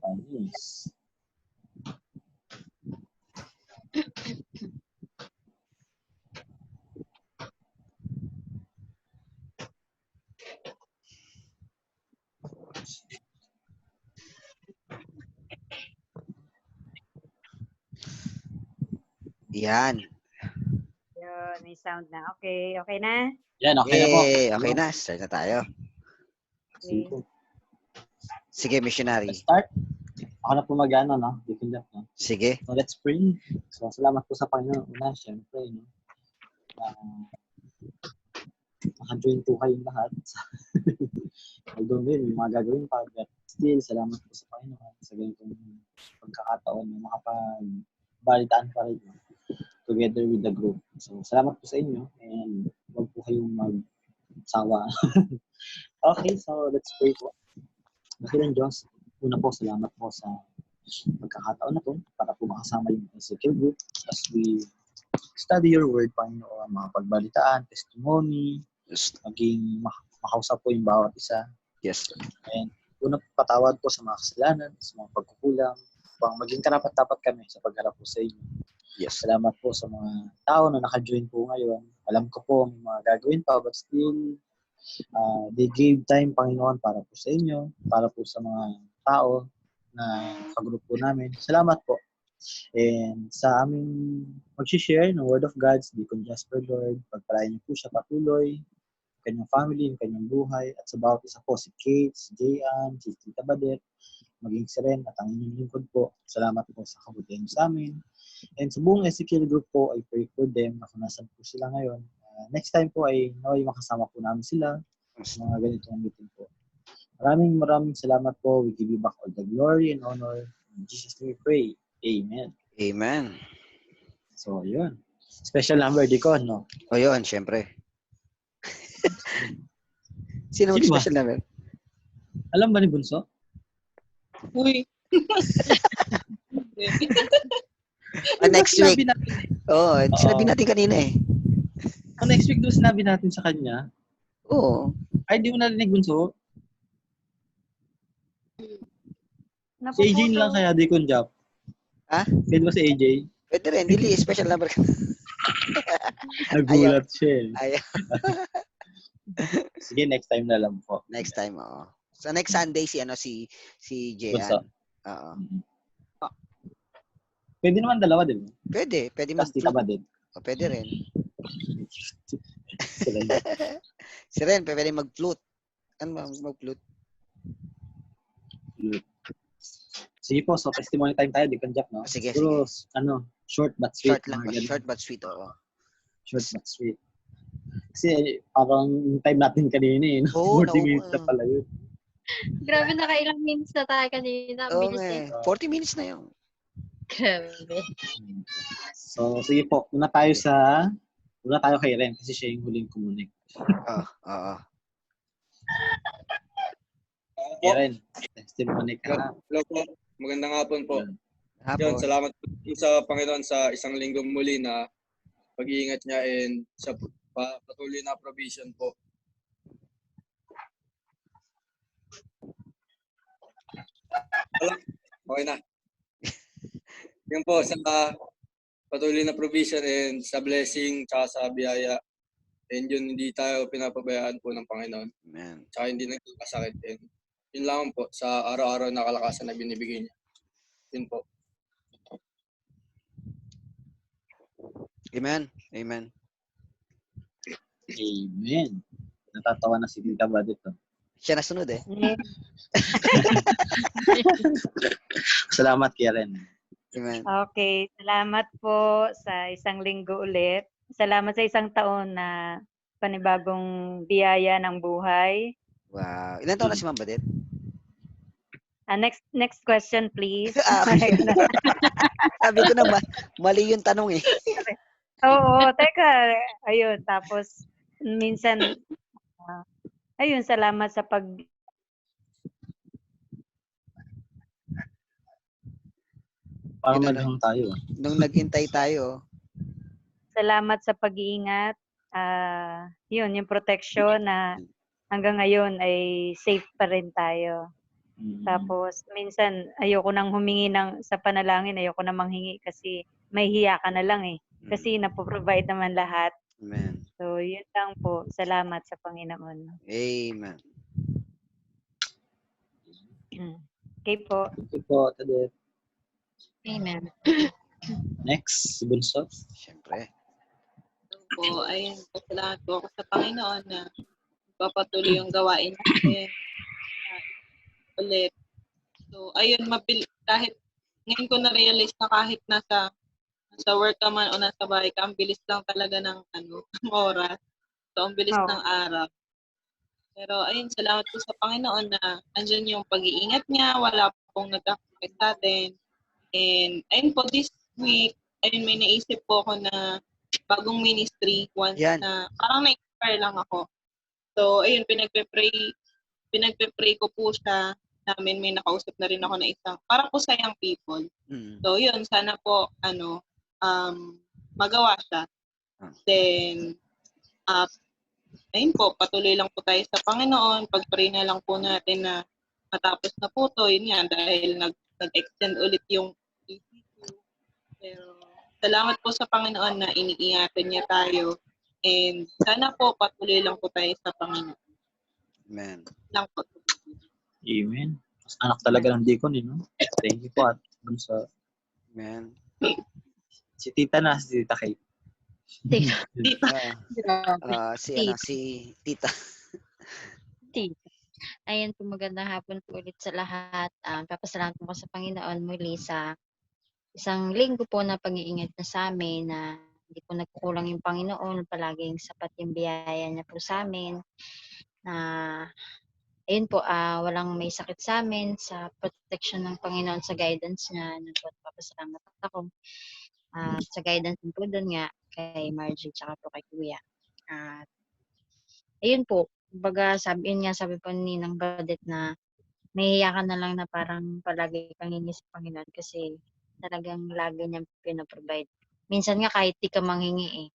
Panis. Yan. Yun, may sound na. Okay, okay na? Yan, okay na po. Okay na. Start na tayo. Sige. Sige, missionary. Let's start. Ako na po mag-ano, no? Dikunjap, no? Sige. So, let's pray. So, salamat po sa Panginoon. Una, syempre, no? Naka-join po kayong lahat. Although may mga gagawin pa. But still, salamat po sa Panginoon sa ganitong pagkakataon na makapag-balitaan pa rin, no? Together with the group. So, salamat po sa inyo. And huwag po kayong mag-sawa. Okay, so let's pray po. Dakilang Diyos, una po, salamat po sa pagkakataon na to para po makasama yung Ezekiel group as we study your word, Panginoon, mga pagbalitaan, testimony, maging makausap po yung bawat isa. Yes. And una po, patawad po sa mga kasalanan, sa mga pagkukulang, upang maging karapat-dapat kami sa pagharap po sa inyo. Yes. Salamat po sa mga tao na naka-join po ngayon. Alam ko po may mga gagawin pa, but still, they gave time, Panginoon, para po sa inyo, para po sa mga tao na kagrupo namin. Salamat po. And sa aming mag-share ng Word of God, Deacon Jasper, Lord, pagpalain niyo po siya patuloy, kanyang family, yung kanyang buhay, at sa bawat isa po, si Kate, si Jayan, si Tita Badet, maging si Ren, at ang inyong lingkod po. Salamat po sa kabutihan niyo sa amin. And sa buong Ezekiel group po, I pray for them na kung nasan po sila ngayon. Next time po ay naway makasama po namin sila sa mga ganitong meeting po. Maraming salamat po. We give you back all the glory and honor. In Jesus' name we pray. Amen. Amen. So, yun. Special number, Deacon, no? O yun, syempre. Sino Sino ba? mag-special number? Alam ba ni Bunso? Uy. Next week. Oo, sinabi natin kanina eh. Next week doon sinabi natin sa kanya. Oo. Ay, di mo narinig, Bunso? Si AJ na lang kaya, Deacon Jap. Ha? Pwede ba si AJ? Pwede rin, dili, special number ka. Nagulat siya eh. Ayaw. Sige, next time na lang po. Next time, oo. So next Sunday si Jean. Oo. Pwede naman dalawa din. Pwede Tapos Tita ba din? O, pwede rin. Si Ren, pwede mag-flute. Ano ba mag-flute? Sige po, so testimony time tayo, Deacon Jack, no? Sige, siguro, short but sweet. Short lang, short but sweet, oo. Short but sweet. Kasi parang yung time natin kanina eh, no? 40 minutes na pala yun. Grabe, nakailang minutes na tayo kanina. Oo, Bilis eh. 40 minutes na yun. Grabe. So, sige po, una tayo kay Ren kasi siya yung huling kumunik. Oo. Kay Ren, testimony ka. Hello po. Magandang hapon po. Hapon. Yun, salamat po sa Panginoon sa isang linggo muli na pag-iingat niya and sa patuloy na provision po. Okay na. Yun po sa patuloy na provision and sa blessing tsaka sa biyaya. And yun, hindi tayo pinapabayaan po ng Panginoon. Amen. Tsaka hindi nagkakasakit. And yun lang po sa araw-araw na kalakasan na binibigay niya. Yun po. Amen. Amen. Amen. Natatawa na si Tita ba dito? Siya nasunod eh. Salamat kay Ren. Amen. Okay, salamat po sa isang linggo ulit. Salamat sa isang taon na panibagong biyaya ng buhay. Wow. Ilan taon na si Ma'am Badet? Next question, please. Okay. Sabi ko na mali yung tanong eh. Oo, teka. Ayun, tapos minsan, ayun, salamat sa Parang naghang tayo. Nung naghintay tayo. Salamat sa pag-iingat. Yun, yung protection na hanggang ngayon ay safe pa rin tayo. Tapos minsan ayoko nang humingi sa panalangin, ayoko na manghingi kasi mahihiya ka na lang eh. Kasi napoprovide naman lahat. Amen. So, yun lang po. Salamat sa Panginoon. Amen. Okay po. Thank you po, Tadet. Amen. Next, si Bunso. Siyempre. Po, ayun, pasalamat po ako sa Panginoon na papatuloy yung gawain natin ulit. So, ayun, kahit ngayon ko na-realize na kahit nasa work ka man o nasa bahay ka, ang bilis lang talaga ng ng oras. So, ang bilis ng araw. Pero ayun, salamat po sa Panginoon na andyan yung pag-iingat niya, wala pong nagkakasakit sa atin. And ayun po, this week, ayun, may naisip po ako na bagong ministry once na parang na-inspire lang ako. So, ayun, pinagpe-pray ko po siya namin. May nakausap na rin ako na isang, para po sa young people. So, yun, sana po, magawa siya. Then, ayun po, patuloy lang po tayo sa Panginoon. Pag-pray na lang po natin na matapos na po to. Yun yan, dahil nag-extend ulit yung EC2. Pero, salamat po sa Panginoon na iniingatan niya tayo. And sana po patuloy lang po tayo sa Panginoon. Amen. Lang po. Amen. Mas anak talaga ng deacon, no? Thank you po at Bunso. Amen. Si Tita na, si Tita Kate. Si Tita. Tita. Ayan po, magandang hapon po ulit sa lahat. Papasalamat po ko sa Panginoon muli sa isang linggo po na pag-iingat na sa amin na hindi po nagkukulang yung Panginoon, palaging sapat yung biyaya niya po sa amin. Ayun po, walang may sakit sa amin, sa protection ng Panginoon, sa guidance niya. Nagpapasalamat ako. Sa guidance po doon nga kay Margie tsaka po kay Kuya. Ayun po, baga sabi po ni Ninang Badet na mahihiya ka na lang na parang palagi kang hingi sa Panginoon kasi talagang lagi niyang pinaprovide. Minsan nga kahit di ka manghingi eh,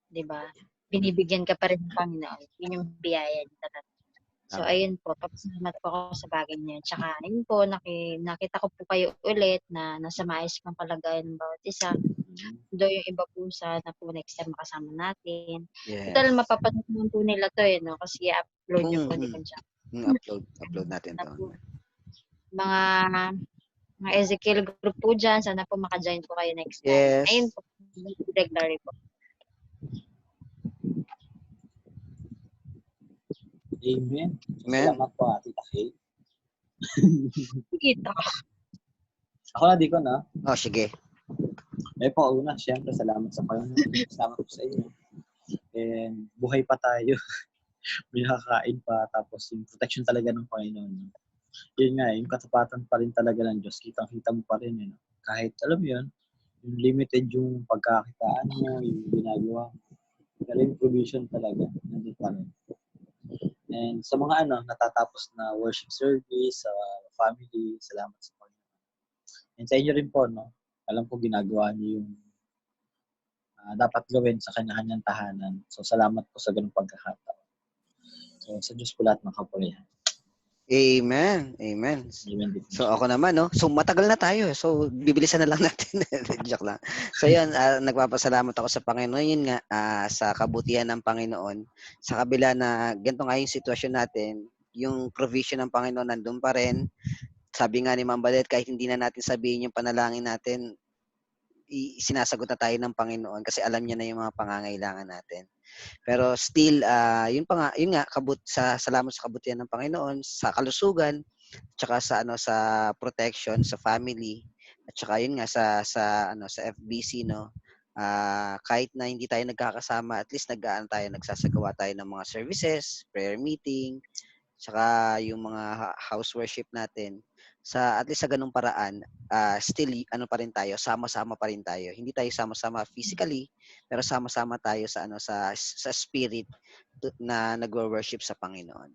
di ba? Binibigyan ka pa rin ng Panginoon. Yun yung biyaya niya talaga. So, ayun po, papasalamat po ako sa bagay niya. Tsaka, ayun po, nakita ko po kayo ulit na nasa maayos pang kalagayan ng bawat isa. Doon yung iba po na po next time makasama natin. Yes. Total, mapapanood naman po nila to eh, no? Kasi i-upload nyo po ni Kunja. Upload natin to. Mga Ezekiel group po dyan, sana po maka-join po kayo next time. Yes. Ayun po, regularly po. Amen. Amen. Salamat po, Tita Kate. Kita. Ako na, Deacon, na. Oh, sige. Po, una, siyempre, salamat sa Panginoon. Salamat po sa inyo. And buhay pa tayo. May nakakain pa. Tapos yung protection talaga ng Panginoon. Yun nga, yung katapatan pa rin talaga ng Diyos. Kitang-kita mo pa rin. Yun. Kahit, alam mo yun, yung limited yung pagkakitaan mo, yung ginagawa mo. Pero yung provision talaga, nandun pa rin. And sa mga natatapos na worship service, sa family, salamat sa Panginoon. And sa inyo rin po, no? Alam ko ginagawa niyo yung dapat gawin sa kanya-kanyang tahanan. So, salamat po sa ganung pagkakataon. So, sa Diyos po lahat ng kapurihan. Amen. Amen. So, ako naman, no? So, matagal na tayo. So, bibilisan na lang natin. Joke lang. So, yun, nagpapasalamat ako sa Panginoon. Yun nga, sa kabutihan ng Panginoon. Sa kabila na ganito nga yung sitwasyon natin, yung provision ng Panginoon nandun pa rin. Sabi nga ni Ma'am Badet, kahit hindi na natin sabihin yung panalangin natin, sinasagot na tayo ng Panginoon kasi alam niya na yung mga pangangailangan natin. Pero still, yun nga, salamat sa kabutihan ng Panginoon, sa kalusugan, tsaka sa protection, sa family, at tsaka yun nga, sa FBC, no? Kahit na hindi tayo nagkakasama, at least nagsasagawa tayo ng mga services, prayer meeting, tsaka yung mga house worship natin. At least sa ganung paraan, still pa rin tayo, sama-sama pa rin tayo. Hindi tayo sama-sama physically, pero sama-sama tayo sa spirit na nagwo-worship sa Panginoon.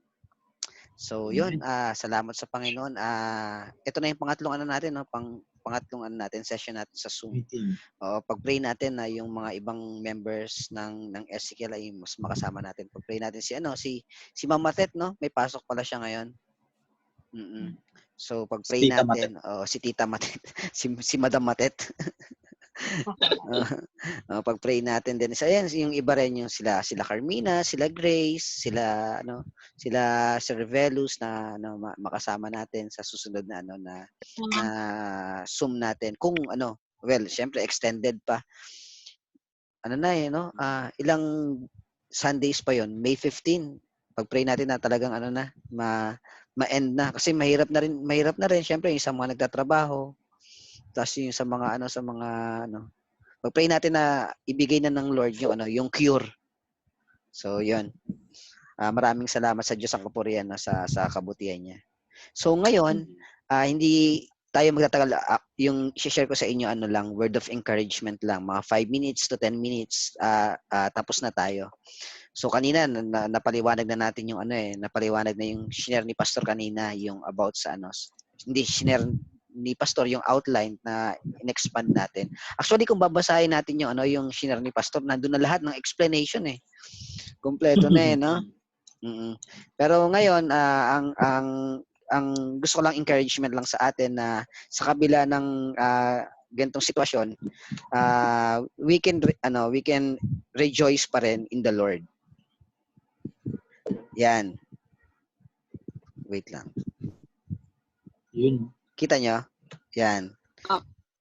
So, yun, salamat sa Panginoon. Ito na yung pangatlong natin, no? Pangatlong session natin sa Zoom. Pag-pray natin na yung mga ibang members ng SCL ay mas makasama natin. Pag-pray natin si Mama Tet, no? May pasok pala siya ngayon. So pag-pray Tita Matet. natin, si Tita Matet, si Madam Matet. Pag-pray natin din. So ayan, yung iba rin yung sila Carmina, sila Grace, sila Sir Velus na makasama natin sa susunod na na Zoom natin. Kung well, syempre extended pa. Ilang Sundays pa yon, May 15. Pag-pray natin na talagang ma-end na kasi mahirap na rin syempre yung sa mga nagtatrabaho. Tapos yung sa mga pag-pray natin na ibigay na ng Lord yung cure. So, yun. Maraming salamat sa Diyos ang kapurihan sa kabutihan niya. So, ngayon, hindi tayo magtatagal. Yung share ko sa inyo, lang, word of encouragement lang. Mga 5 minutes to 10 minutes, tapos na tayo. So, kanina, napaliwanag na natin yung napaliwanag na yung share ni Pastor kanina, yung about sa hindi share ni Pastor yung outline na in-expand natin. Actually, kung babasahin natin yung share ni Pastor, nandun na lahat ng explanation eh. Kompleto na no? Pero ngayon, ang gusto ko lang encouragement lang sa atin na sa kabila ng ganitong sitwasyon, we can rejoice pa rin in the Lord. Yan. Wait lang. Yun. Kita nyo? Yan.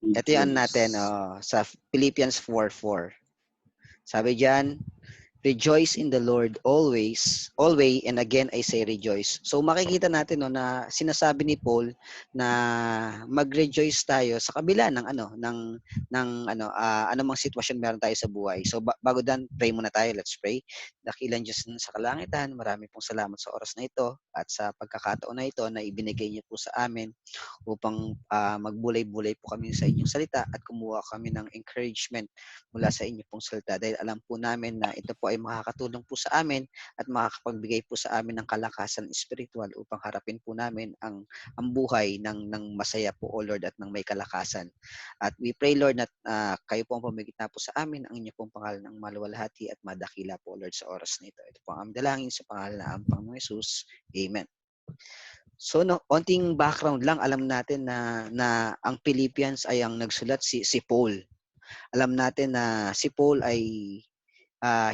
Ito yan natin sa Philippians 4:4. Sabi diyan, rejoice in the Lord always, and again I say rejoice. So makikita natin na sinasabi ni Paul na mag-rejoice tayo sa kabila ng anumang sitwasyon meron tayo sa buhay. So bago dan, pray muna tayo. Let's pray. Dakilang Diyos sa kalangitan, marami pong salamat sa oras na ito at sa pagkakataon na ito na ibinigay niyo po sa amin upang magbulay-bulay po kami sa inyong salita at kumuha kami ng encouragement mula sa inyo pong salita dahil alam po namin na ito po ay makakatulong po sa amin at makakapagbigay po sa amin ng kalakasan spiritual upang harapin po namin ang buhay ng masaya po, O Lord, at ng may kalakasan. At we pray, Lord, na kayo po ang pumigitna po sa amin, ang inyo pong pangalan ng maluwalhati at madakila po, Lord, sa oras na ito. Ito po ang aming dalangin sa pangalan ng Panginoong Jesus. Amen. So, onting background lang, alam natin na ang Philippians ay ang nagsulat si Paul. Alam natin na si Paul ay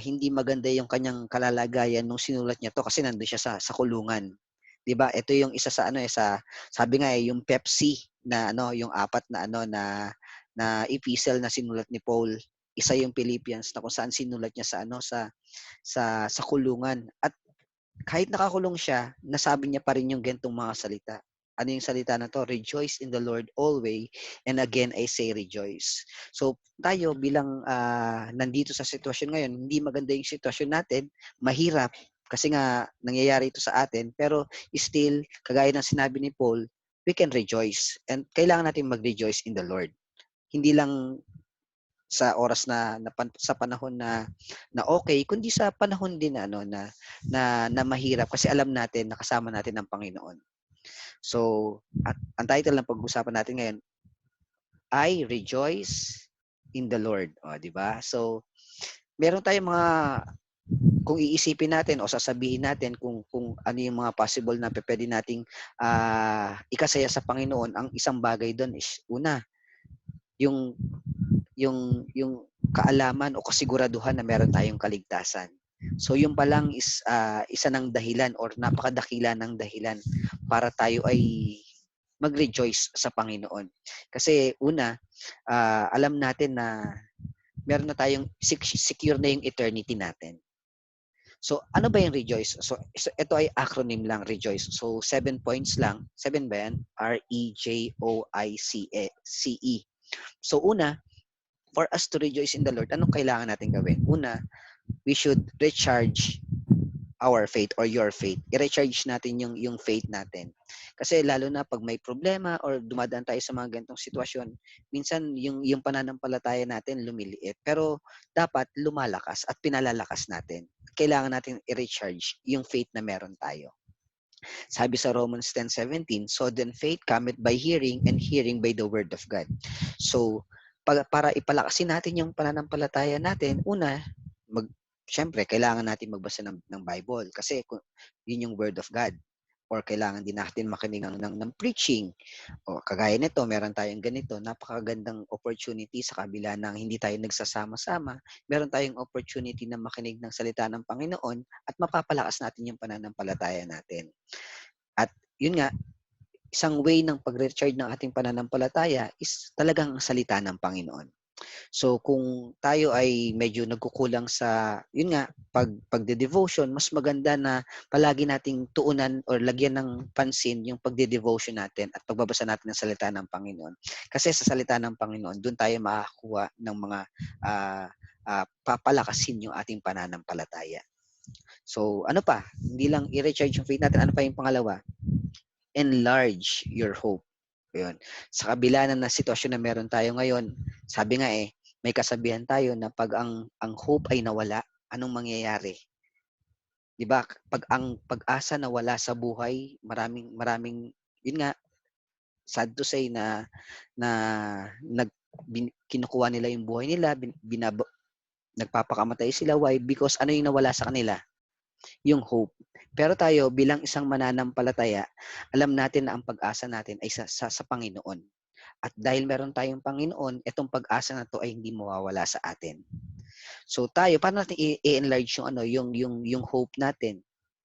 hindi maganda yung kanyang kalalagayan nung sinulat niya to kasi nandoon siya sa kulungan. 'Di ba? Ito yung isa sa sabi nga yung Pepsi na yung apat na na epistle na sinulat ni Paul. Isa yung Philippians na kung saan sinulat niya sa kulungan. At kahit nakakulong siya, nasabi niya pa rin yung gantong mga salita. Ano yung salita na to? Rejoice in the Lord always, and again I say rejoice. So tayo bilang nandito sa sitwasyon ngayon, hindi maganda yung sitwasyon natin, mahirap kasi nga nangyayari ito sa atin, pero still, kagaya ng sinabi ni Paul, we can rejoice and kailangan natin mag-rejoice in the Lord. Hindi lang sa oras sa panahon na okay, kundi sa panahon din na mahirap kasi alam natin na kasama natin ang Panginoon. So, ang title ng pag-usapan natin ngayon, I rejoice in the Lord. O, di ba? So, meron tayong kung iisipin natin o sasabihin natin kung ano yung mga possible na pwede nating ikasaya sa Panginoon, ang isang bagay doon is, una, yung kaalaman o kasiguraduhan na meron tayong kaligtasan. So yung pa lang is isa ng dahilan or napakadakila ng dahilan para tayo ay mag-rejoice sa Panginoon. Kasi una, alam natin na meron na tayong secure na yung eternity natin. So ano ba yung rejoice? So ito ay acronym lang, rejoice. So 7 points lang. 7 ba yan? R-E-J-O-I-C-E. So una, for us to rejoice in the Lord, anong kailangan natin gawin? Una, we should recharge our faith or your faith. I-recharge natin yung faith natin. Kasi lalo na pag may problema or dumadaan tayo sa mga ganitong sitwasyon, minsan yung pananampalataya natin lumiliit. Pero dapat lumalakas at pinalalakas natin. Kailangan natin i-recharge yung faith na meron tayo. Sabi sa Romans 10:17, so then faith cometh by hearing and hearing by the word of God. So, para ipalakasin natin yung pananampalataya natin, una, Siyempre, kailangan natin magbasa ng Bible kasi yun yung Word of God. or kailangan din natin makinig ng preaching. O kagaya nito, meron tayong ganito, napakagandang opportunity sa kabila ng hindi tayo nagsasama-sama, meron tayong opportunity na makinig ng salita ng Panginoon at mapapalakas natin yung pananampalataya natin. At yun nga, isang way ng pag-recharge ng ating pananampalataya is talagang salita ng Panginoon. So kung tayo ay medyo nagkukulang sa, yun nga, pagde-devotion, mas maganda na palagi nating tuunan or lagyan ng pansin yung pagde-devotion natin at pagbabasa natin ng salita ng Panginoon. Kasi sa salita ng Panginoon, doon tayo makakuha ng mga papalakasin yung ating pananampalataya. So ano pa? Hindi lang i-recharge yung faith natin. Ano pa yung pangalawa? Enlarge your hope. Yun. Sa kabila na sitwasyon na meron tayo ngayon, sabi nga may kasabihan tayo na pag ang hope ay nawala, anong mangyayari? 'Di ba? Pag ang pag-asa nawala sa buhay, maraming yun nga, sad to say na kinukuha nila yung buhay nila, nagpapakamatay sila. Why? Because ano yung nawala sa kanila? Yung hope. Pero tayo bilang isang mananampalataya, alam natin na ang pag-asa natin ay sa Panginoon. At dahil meron tayong Panginoon, itong pag-asa na to ay hindi mawawala sa atin. So tayo, paano natin i-enlarge yung hope natin?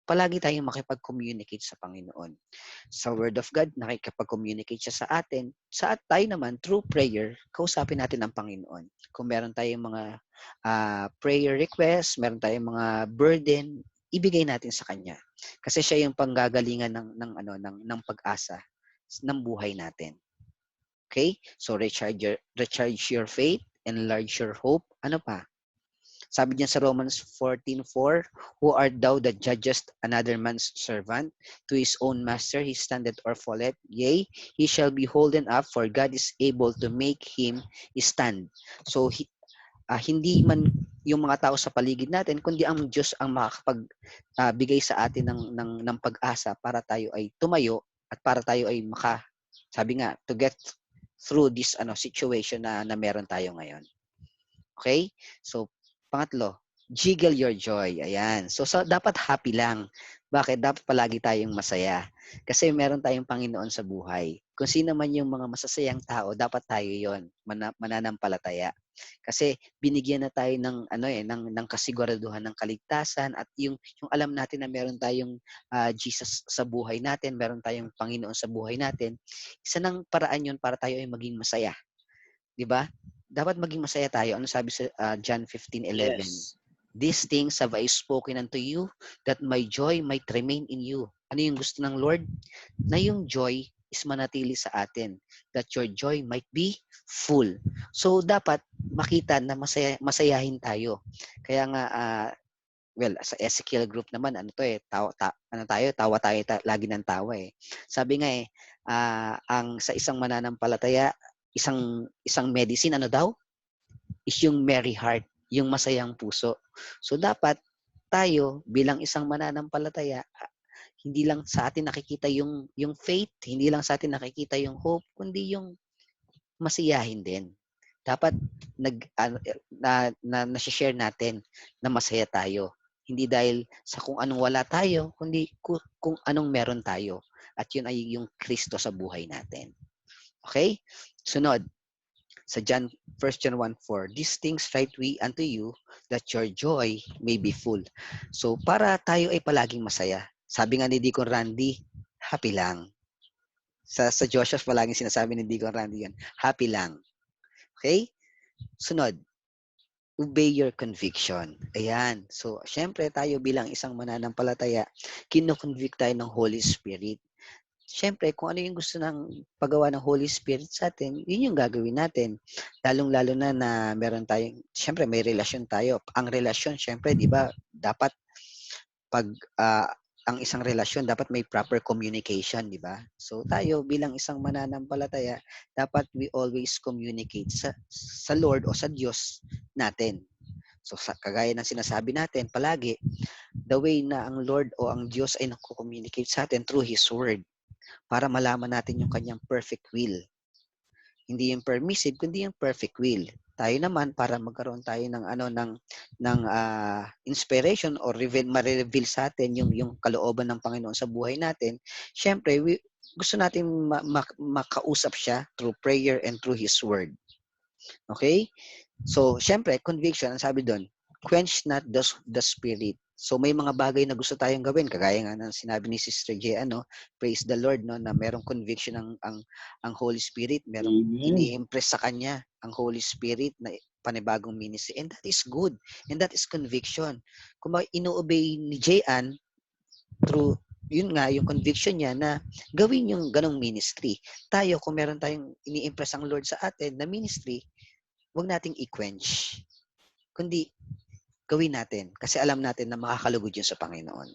Palagi tayong makipag-communicate sa Panginoon. Sa Word of God, nakikipag-communicate siya sa atin. Tayo naman, through prayer, kausapin natin ang Panginoon. Kung meron tayong mga prayer requests, meron tayong mga burden, ibigay natin sa Kanya. Kasi siya yung panggagalingan ng pag-asa ng buhay natin. Okay? So recharge your faith, enlarge your hope. Ano pa? Sabi niya sa Romans 14:4, who art thou that judgest another man's servant? To his own master he standeth or falleth. Yea, he shall be holden up, for God is able to make him stand. So hindi man yung mga tao sa paligid natin, kundi ang Diyos ang makakapagbigay sa atin ng pag-asa para tayo ay tumayo at para tayo ay sabi nga, to get through this situation na meron tayo ngayon. Okay? So, pangatlo, jiggle your joy. Ayan. So dapat happy lang. Bakit? Dapat palagi tayong masaya. Kasi meron tayong Panginoon sa buhay. Kung sino man yung mga masasayang tao, dapat tayo yon, mananampalataya. Kasi binigyan na tayo ng kasiguraduhan ng kaligtasan at yung alam natin na meron tayong Jesus sa buhay natin, meron tayong Panginoon sa buhay natin. Isa ng paraan yun para tayo ay maging masaya. 'Di ba? Dapat maging masaya tayo. Ano sabi sa John 15:11? Yes. These things have I spoken unto you, that my joy might remain in you. Ano yung gusto ng Lord? Na yung joy is manatili sa atin. That your joy might be full. So, dapat makita na masayahin tayo. Kaya nga, sa Ezekiel group naman, tawa tayo lagi ng tawa eh. Sabi nga ang sa isang mananampalataya, isang medicine is yung merry heart, yung masayang puso. So dapat tayo bilang isang mananampalataya, hindi lang sa atin nakikita yung faith, hindi lang sa atin nakikita yung hope, kundi yung masiyahin din. Dapat na-share natin na masaya tayo. Hindi dahil sa kung anong wala tayo, kundi kung anong meron tayo. At yun ay yung Kristo sa buhay natin. Okay? Sunod, sa 1 John 1:4, these things write we unto you, that your joy may be full. So, para tayo ay palaging masaya. Sabi nga ni Deacon Randy, happy lang. Sa Joshua, palaging sinasabi ni Deacon Randy yan, happy lang. Okay? Sunod, obey your conviction. Ayan. So, syempre tayo bilang isang mananampalataya, kino-convict tayo ng Holy Spirit. Siyempre, kung ano yung gusto ng paggawa ng Holy Spirit sa atin, yun yung gagawin natin. Lalong-lalo na meron tayong, siyempre may relasyon tayo. Ang relasyon, siyempre, di ba, dapat ang isang relasyon, dapat may proper communication, di ba? So tayo bilang isang mananampalataya, dapat we always communicate sa Lord o sa Diyos natin. So kagaya ng sinasabi natin palagi, the way na ang Lord o ang Diyos ay nagko-communicate sa atin through His Word para malaman natin yung kanyang perfect will. Hindi yung permissive, kundi yung perfect will. Tayo naman para magkaroon tayo ng inspiration or ma-reveal sa atin yung kalooban ng Panginoon sa buhay natin. Syempre, gusto natin makausap siya through prayer and through His Word. Okay? So, syempre, conviction, ang sabi doon, quench not the spirit. So, may mga bagay na gusto tayong gawin, kagaya nga ng sinabi ni Sister J, praise the Lord, no, na merong conviction ang Holy Spirit, merong ini-impress sa kanya ang Holy Spirit na panibagong ministry. And that is good. And that is conviction. Kung ino-obey ni J.Ann through yun nga, yung conviction niya na gawin yung ganong ministry. Tayo, kung meron tayong ini-impress ang Lord sa atin na ministry, huwag nating i-quench. Kundi, gawin natin. Kasi alam natin na makakalugod yun sa Panginoon.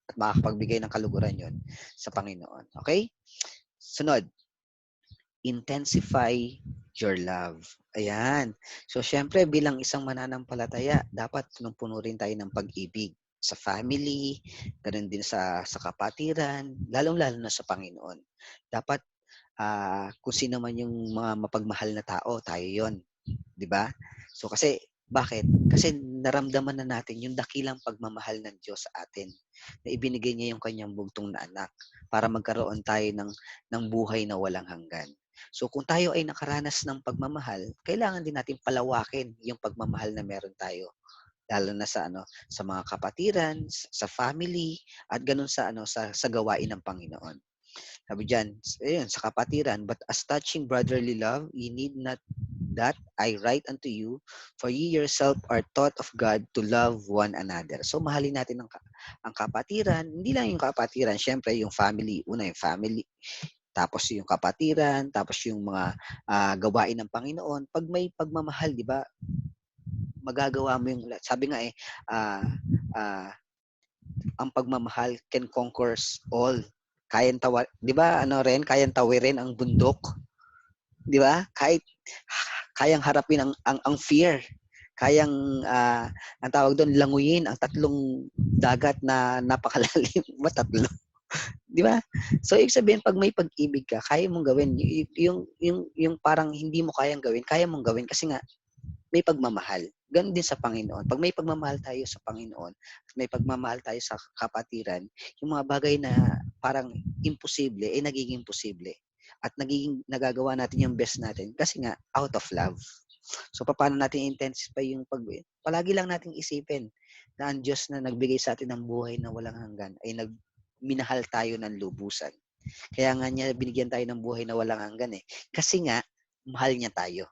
At makakapagbigay ng kaluguran yun sa Panginoon. Okay? Sunod. Intensify your love. Ayan. So, syempre, bilang isang mananampalataya, dapat punong-puno rin tayo ng pag-ibig sa family, ganoon din sa kapatiran, lalong-lalo na sa Panginoon. Dapat, kung sino man yung mga mapagmahal na tao, tayo yon, di ba? So, kasi, bakit? Kasi naramdaman na natin yung dakilang pagmamahal ng Diyos sa atin na ibinigay niya yung kanyang bugtong na anak para magkaroon tayo ng buhay na walang hanggan. So kung tayo ay nakaranas ng pagmamahal, kailangan din natin palawakin yung pagmamahal na meron tayo. Lalo na sa sa mga kapatiran, sa family, at ganun sa sa gawain ng Panginoon. Sabi diyan, ayun, sa kapatiran, but as touching brotherly love, ye need not that I write unto you, for ye yourself are taught of God to love one another. So mahalin natin ang kapatiran, hindi lang yung kapatiran, syempre yung family, una yung family, tapos yung kapatiran, tapos yung mga gawain ng Panginoon. Pag may pagmamahal, di ba, magagawa mo yung, sabi nga ang pagmamahal can conquer all. Kayang di ba, kayang tawirin ang bundok. Di ba? Kayang harapin ang fear. Kayang, ang tawag doon, languyin ang 3 dagat na napakalalim. Tatlo. Di ba? So, ibig sabihin, pag may pag-ibig ka, kaya mong gawin. Yung parang hindi mo kayang gawin, kaya mong gawin kasi nga, may pagmamahal. Ganun din sa Panginoon. Pag may pagmamahal tayo sa Panginoon, may pagmamahal tayo sa kapatiran, yung mga bagay na parang imposible, nagiging posible. At nagagawa natin yung best natin kasi nga, out of love. So, paano natin intensify yung palagi lang nating isipin na ang Diyos na nagbigay sa atin ng buhay na walang hanggan ay minahal tayo ng lubusan. Kaya nga niya binigyan tayo ng buhay na walang hanggan Kasi nga, mahal niya tayo.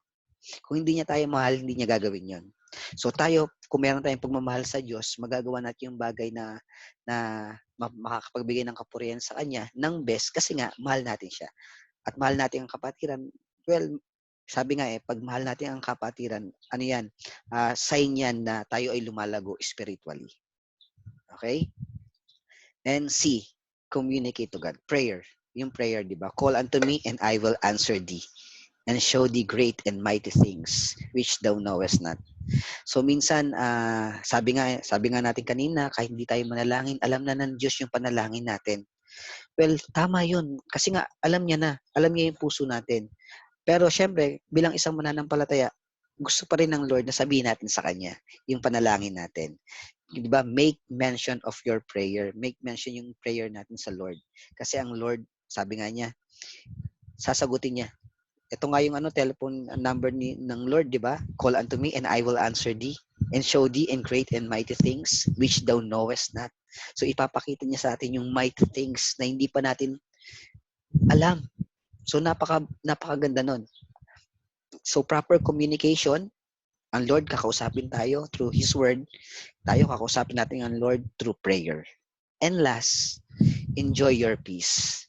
Kung hindi niya tayo mahal, hindi niya gagawin yon. So tayo, kung meron tayong pagmamahal sa Diyos, magagawa natin yung bagay na makakapagbigay ng kapurihan sa Kanya ng best kasi nga, mahal natin siya. At mahal natin ang kapatiran. Well, sabi nga pag mahal natin ang kapatiran, ano yan? Sign yan na tayo ay lumalago spiritually. Okay? And C, communicate to God. Prayer. Yung prayer, di ba? Call unto me and I will answer thee and show thee great and mighty things which thou knowest not. So minsan, sabi nga natin kanina, kahit hindi tayo manalangin, alam na ng Diyos yung panalangin natin. Well, tama yun. Kasi nga, alam niya yung puso natin. Pero syempre, bilang isang mananampalataya, gusto pa rin ng Lord na sabihin natin sa Kanya yung panalangin natin. Diba? Make mention of your prayer. Make mention yung prayer natin sa Lord. Kasi ang Lord, sabi nga niya, sasagutin niya. Ito nga yung telephone number ng Lord, di ba? Call unto me and I will answer thee and show thee in great and mighty things which thou knowest not. So ipapakita niya sa atin yung mighty things na hindi pa natin alam. So napakaganda nun. So proper communication, ang Lord kakausapin tayo through His Word. Tayo kakausapin natin ang Lord through prayer. And last, enjoy your peace.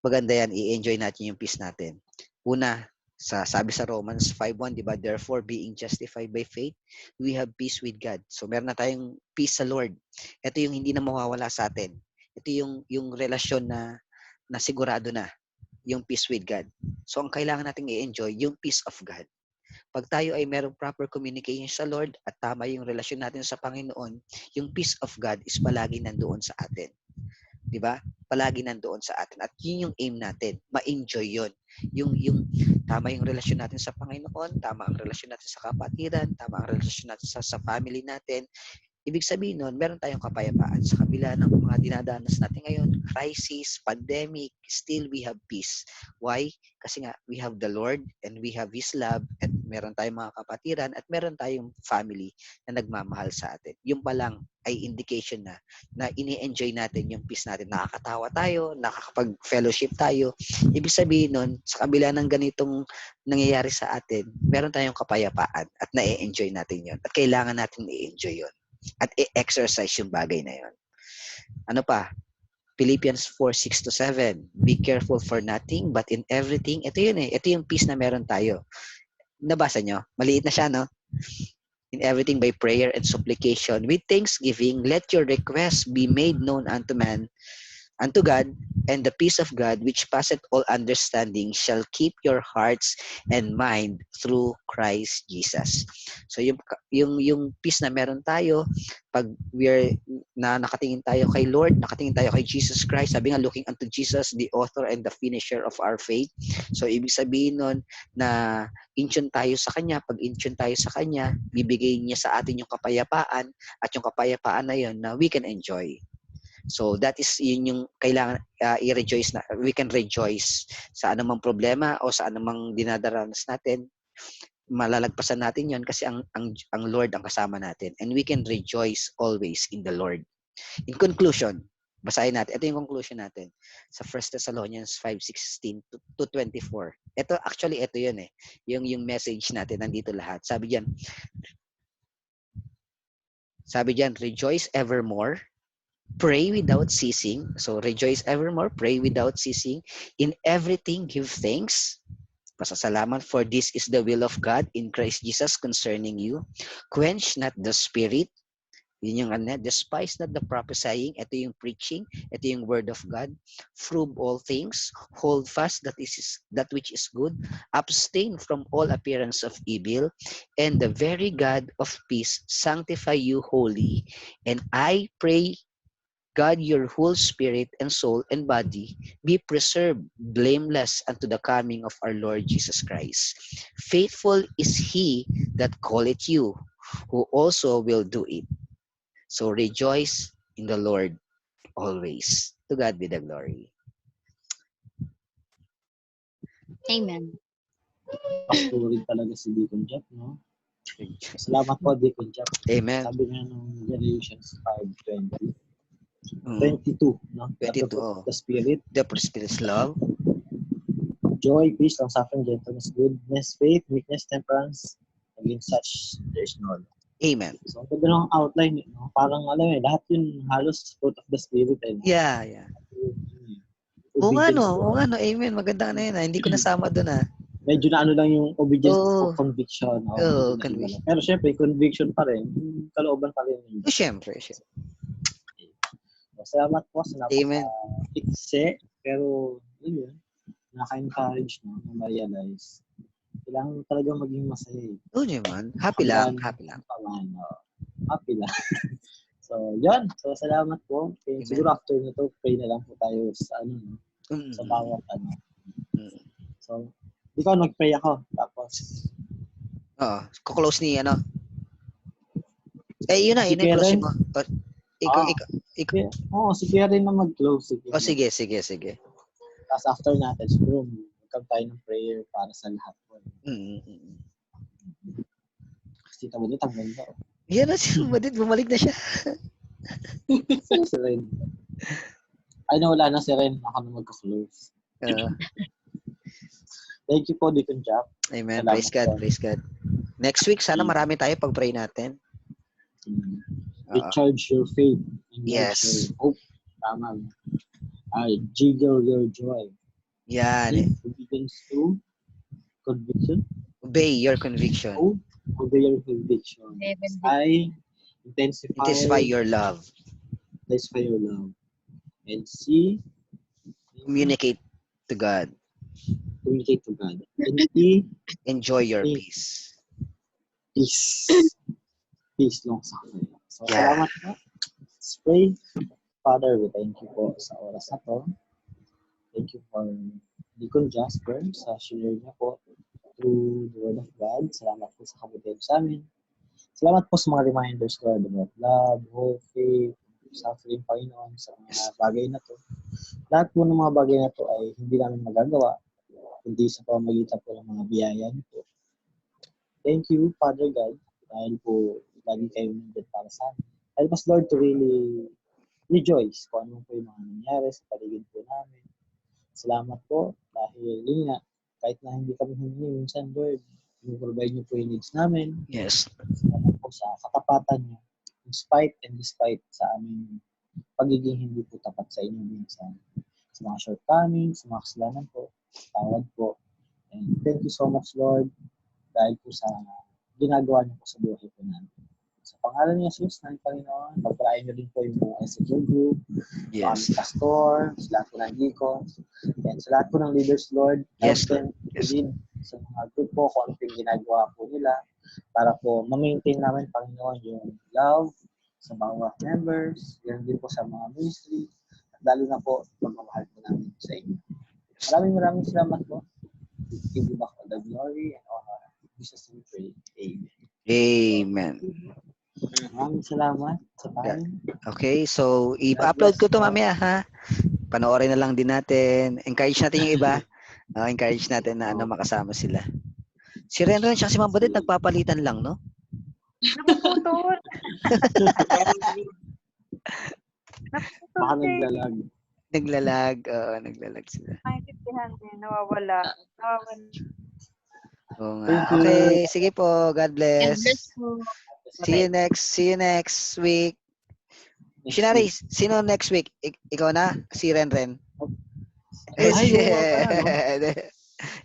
Maganda yan, i-enjoy natin yung peace natin. Una, sabi sa Romans 5:1, di ba? Therefore, being justified by faith, we have peace with God. So, meron na tayong peace sa Lord. Ito yung hindi na mawawala sa atin. Ito yung relasyon na sigurado na, yung peace with God. So, ang kailangan nating i-enjoy, yung peace of God. Pag tayo ay merong proper communication sa Lord at tama yung relasyon natin sa Panginoon, yung peace of God is palagi nandoon sa atin. 'di ba? Palagi nandoon sa atin at yun yung aim natin, ma-enjoy yun. Yung tama yung relasyon natin sa Panginoon, tama ang relasyon natin sa kapatiran, tama ang relasyon natin sa family natin. Ibig sabihin nun, meron tayong kapayapaan sa kabila ng mga dinadanas natin ngayon, crisis, pandemic, still we have peace. Why? Kasi nga, we have the Lord and we have His love at meron tayong mga kapatiran at meron tayong family na nagmamahal sa atin. Yung pa lang ay indication na ini-enjoy natin yung peace natin. Nakakatawa tayo, nakakapag-fellowship tayo. Ibig sabihin nun, sa kabila ng ganitong nangyayari sa atin, meron tayong kapayapaan at na-enjoy natin yon. At kailangan natin i-enjoy yon at i-exercise yung bagay na yon. Ano pa? Philippians 4:6-7. Be careful for nothing, but in everything. Ito yun eh. Ito yung peace na meron tayo. Nabasa nyo? Maliit na siya, no? In everything by prayer and supplication, with thanksgiving, let your requests be made known unto God, and the peace of God, which passeth all understanding, shall keep your hearts and mind through Christ Jesus. So yung peace na meron tayo pag nakatingin tayo kay Lord, nakatingin tayo kay Jesus Christ. Sabi nga, looking unto Jesus, the author and the finisher of our faith. So ibig sabihin nun na in-tune tayo sa Kanya. Pag in-tune tayo sa Kanya, bibigay niya sa atin yung kapayapaan, at yung kapayapaan na yun na we can enjoy. So that is yun yung kailangan i-rejoice na we can rejoice sa anumang problema o sa anumang dinadaranas natin. Malalagpasan natin yon kasi ang Lord ang kasama natin, and we can rejoice always in the Lord. In conclusion, basahin natin. Ito yung conclusion natin sa 1 Thessalonians 5:16 to 24. Ito actually ito yun eh. Yung message natin nandito lahat. Sabi diyan, rejoice evermore. Pray without ceasing. So, rejoice evermore. Pray without ceasing. In everything, give thanks. Pasasalamat, for this is the will of God in Christ Jesus concerning you. Quench not the spirit. Yun yung despise not the prophesying. Ito yung preaching. Ito yung word of God. Prove all things. Hold fast that which is good. Abstain from all appearance of evil. And the very God of peace sanctify you wholly. And I pray, God, your whole spirit and soul and body be preserved blameless unto the coming of our Lord Jesus Christ. Faithful is He that calleth you, who also will do it. So rejoice in the Lord always. To God be the glory. Amen. Pasturin talaga si Deacon Jeff, no? Salamat po, Deacon Jeff. Amen. Sabi nga nung Galatians 5:20. 22, no? 22. The Spirit, The Spirit's love, joy, peace, long-suffering, gentleness, goodness, faith, meekness, temperance. Against such, there is no law. Amen. So, ang ganda ng outline, no? Parang alam mo, lahat yun halos fruit of the Spirit. Eh, no? Yeah. Oo nga no. Amen. Maganda na yun. Hindi ko nasama doon Medyo na lang yung obedience of conviction. Conviction. Pero syempre, conviction pa rin. Yung kalooban pa rin. Syempre. Salamat po sa Amen. napaka-ikse. Pero, yun, naka-encourage na ma-realize. Kailangan talaga maging masaya. Oo naman. Happy lang. Happy lang. So, yun. So, salamat po. Okay, siguro after nito, pray na lang po tayo sa sa bawat So, ikaw nag-pray ako. Tapos, kuklose ni yun na closing mo. Ikaw. Si Pierre rin na mag-close. Sige. Tapos after natin, siguro magkab tayo ng prayer para sa lahat po. Kasi tawag nito, ang ganda. Yan na si Badit, bumalik na siya. Si Ren. Ay, wala na si Ren. Ako na magka-close. Thank you po, Deacon Jeff. Amen. Salamat Praise God. Next week, sana marami tayo pag-pray natin. Recharge your faith. Yes. Your hope. Tama. Jiggle your joy. Yan. Obedience to conviction. Obey your conviction. Obey your conviction. I intensify your love. Intensify your love. And C. Communicate to God. And E. Enjoy your peace. Peace long suffering. So, salamat po. Let's pray. Father, we thank you po sa oras na to. Thank you for Deacon Jasper sa share niya po through the Word of God. Salamat po sa kabutihan sa amin. Salamat po sa mga reminders, Lord, about love, hope, faith, suffering, Panginoon, sa mga bagay na to. Lahat po ng mga bagay na to ay hindi namin magagawa, kundi sa pamamagitan po ng mga biyaya niyo po. Thank you, Father God, dahil po lagi kayo nandun para sa amin. Help us, Lord, to really rejoice kung ano po yung mga nangyari sa paligid po namin. Salamat po dahil yun nga, kahit na hindi kami humingi minsan, Lord, provide niyo po yung needs namin. Yes. Salamat po sa katapatan niyo, in spite and despite sa aming pagiging hindi po tapat sa inyo minsan. Sa mga shortcomings, sa mga kasalanan po, tawad po. And thank you so much, Lord, dahil po sa ginagawa niyo po sa buhay po namin. Sa pangalan ni Jesus, ng Panginoon, pagpalain niyo din po yung mga SFL group, Yes. mga pastor, sa lahat po ng deacons, and sa lahat po ng leaders, Lord, help Yes, them to Yes. lead sa mga group po kung ano yung ginagawa po nila para po ma-maintain namin, Panginoon, yung love sa bawat members, yan din po sa mga ministry, at lalo na po pagmamahal po namin sa inyo. Maraming salamat po. Give you back all the glory and honor. In Jesus' name we pray. Amen. Amen. Maraming salamat sa time. Okay, so i-upload ko to mamaya ha. Panoorin na lang din natin. Encourage natin yung iba. Encourage natin na makasama sila. Si Renren siya si Ma'am Badet nagpapalitan lang, no? Napuputol. Baka naglalag. Naglalag sila. Maintindihan din, nawawala. Oo nga. Thank you. Okay, sige po. God God bless bless. po. See you next week. Missionary, sino next week? Ikaw na? Si Renren? Ay, oo nga pala, no?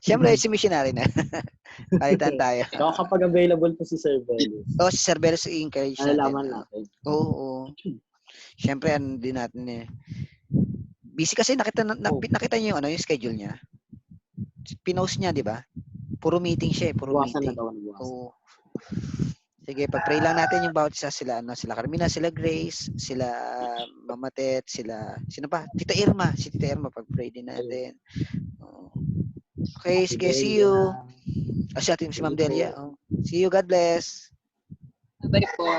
Siyempre, si Missionary na. Palitan tayo. Ikaw kapag available po si Sir Bellis. Si Sir Belos i-encourage Nalalaman natin. natin. Oo. Siyempre, ano din natin eh. Busy kasi nakita niyo yung yung schedule niya. Pinost niya, di ba? Puro meeting siya, puro Buwasan na meeting. daw. Buwasan. Oo. Sige, pag-pray lang natin yung bawat isa sila Carmina, sila Grace, sila Mamatet, sino pa? Tita Irma, si Tita Irma pag-pray din natin. Oo. Okay, sige, see you. Si Ma'am Delia. See you, God bless. Bye po.